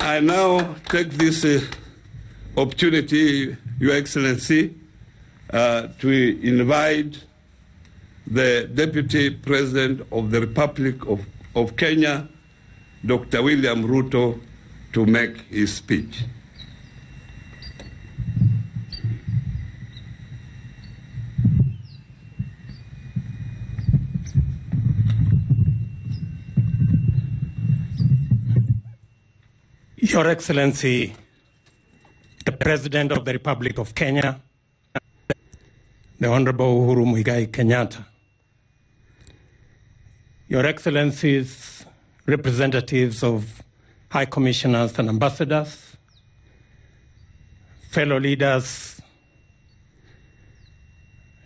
I now take this opportunity, Your Excellency, to invite the Deputy President of the Republic of Kenya, Dr. William Ruto, to make his speech. Your Excellency, the President of the Republic of Kenya, the Honorable Uhuru Muigai Kenyatta, Your Excellencies, representatives of High Commissioners and Ambassadors, fellow leaders,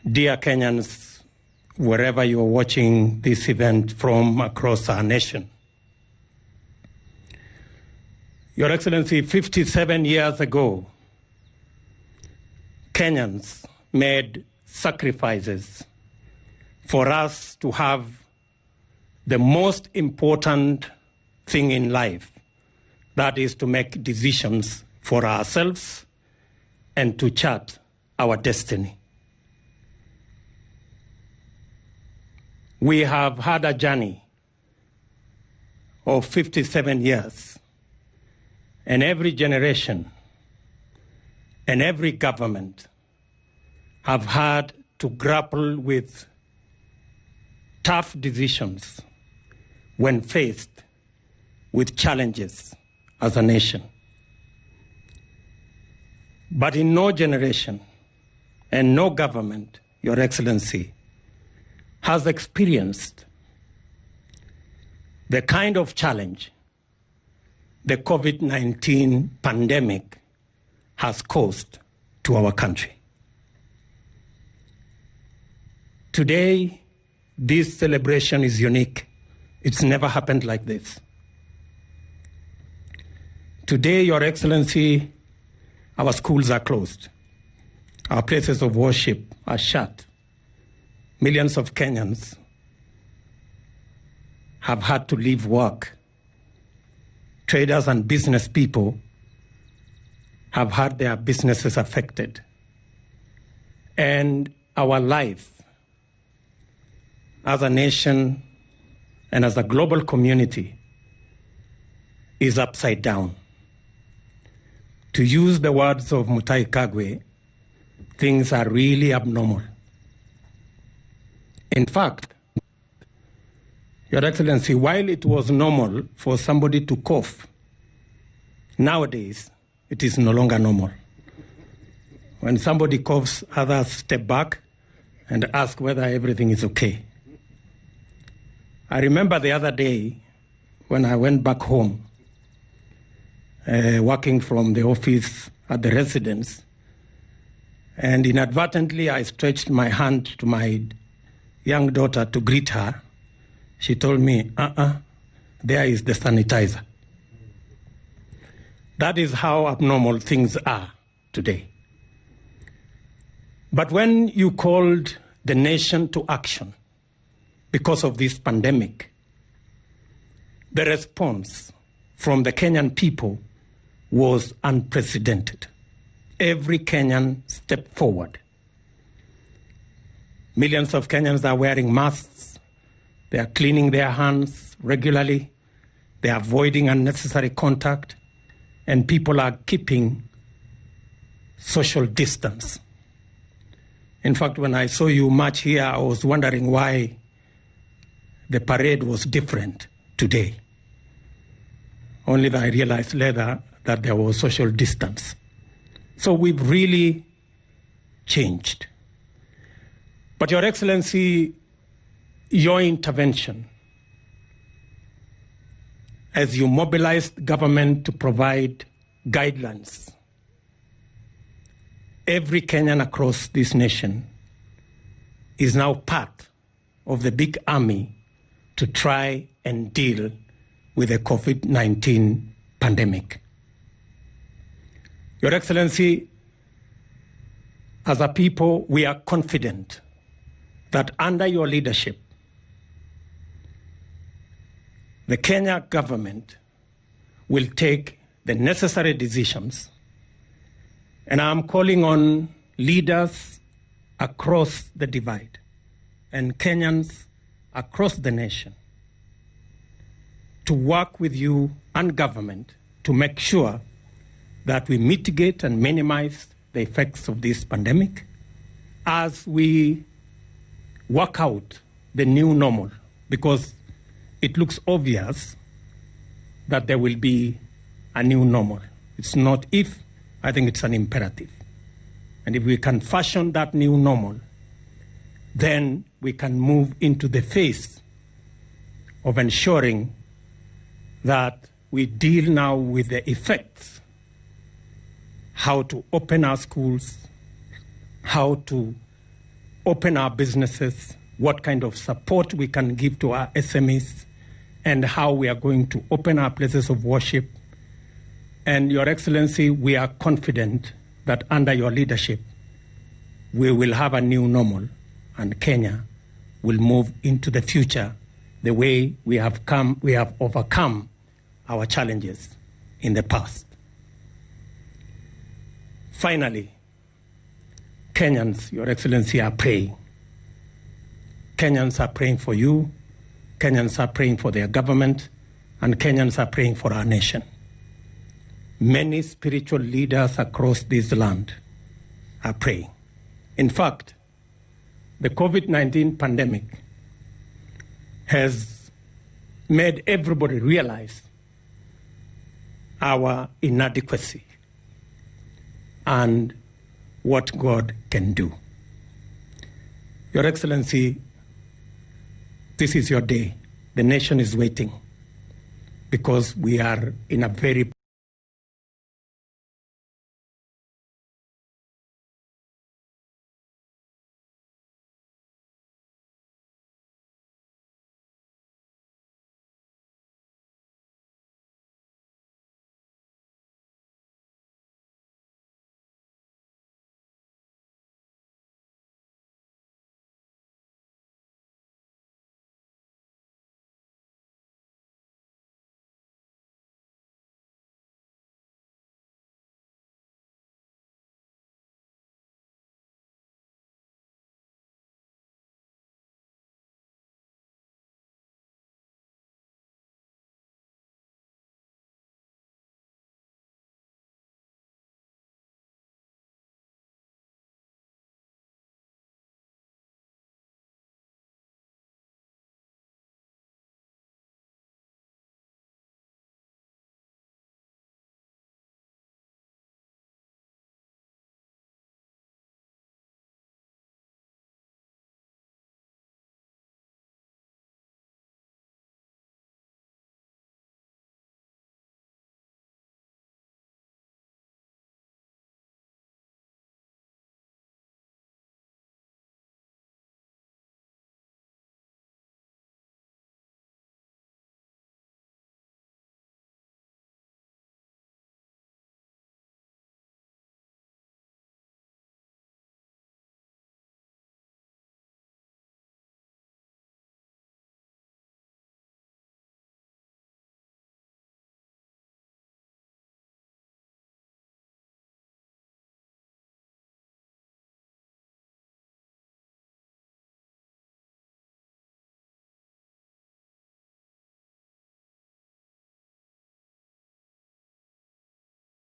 dear Kenyans, wherever you are watching this event from across our nation. Your Excellency, 57 years ago, Kenyans made sacrifices for us to have the most important thing in life, that is to make decisions for ourselves and to chart our destiny. We have had a journey of 57 years. And every generation and every government have had to grapple with tough decisions when faced with challenges as a nation. But in no generation and no government, Your Excellency, has experienced the kind of challenge the COVID-19 pandemic has caused to our country. Today, this celebration is unique. It's never happened like this. Today, Your Excellency, our schools are closed. Our places of worship are shut. Millions of Kenyans have had to leave work. Traders and business people have had their businesses affected. And our life as a nation and as a global community is upside down. To use the words of Mutahi Kagwe, things are really abnormal. In fact, Your Excellency, while it was normal for somebody to cough, nowadays it is no longer normal. When somebody coughs, others step back and ask whether everything is okay. I remember the other day when I went back home, working from the office at the residence, and inadvertently I stretched my hand to my young daughter to greet her. She told me, there is the sanitizer. That is how abnormal things are today. But when you called the nation to action because of this pandemic, the response from the Kenyan people was unprecedented. Every Kenyan stepped forward. Millions of Kenyans are wearing masks. They are cleaning their hands regularly. They are avoiding unnecessary contact. And people are keeping social distance. In fact, when I saw you march here, I was wondering why the parade was different today. Only that I realized later that there was social distance. So we've really changed. But Your Excellency, your intervention as you mobilized government to provide guidelines, every Kenyan across this nation is now part of the big army to try and deal with the COVID-19 pandemic. Your Excellency, as a people, we are confident that under your leadership, the Kenya government will take the necessary decisions. And I'm calling on leaders across the divide and Kenyans across the nation to work with you and government to make sure that we mitigate and minimize the effects of this pandemic as we work out the new normal, because it looks obvious that there will be a new normal. It's not if, I think it's an imperative. And if we can fashion that new normal, then we can move into the phase of ensuring that we deal now with the effects, how to open our schools, how to open our businesses, what kind of support we can give to our SMEs, and how we are going to open our places of worship. And Your Excellency, we are confident that under your leadership, we will have a new normal and Kenya will move into the future the way we have overcome our challenges in the past. Finally, Kenyans, Your Excellency, are praying. Kenyans are praying for you, Kenyans are praying for their government, and Kenyans are praying for our nation. Many spiritual leaders across this land are praying. In fact, the COVID-19 pandemic has made everybody realize our inadequacy and what God can do. Your Excellency, this is your day. The nation is waiting because we are in a very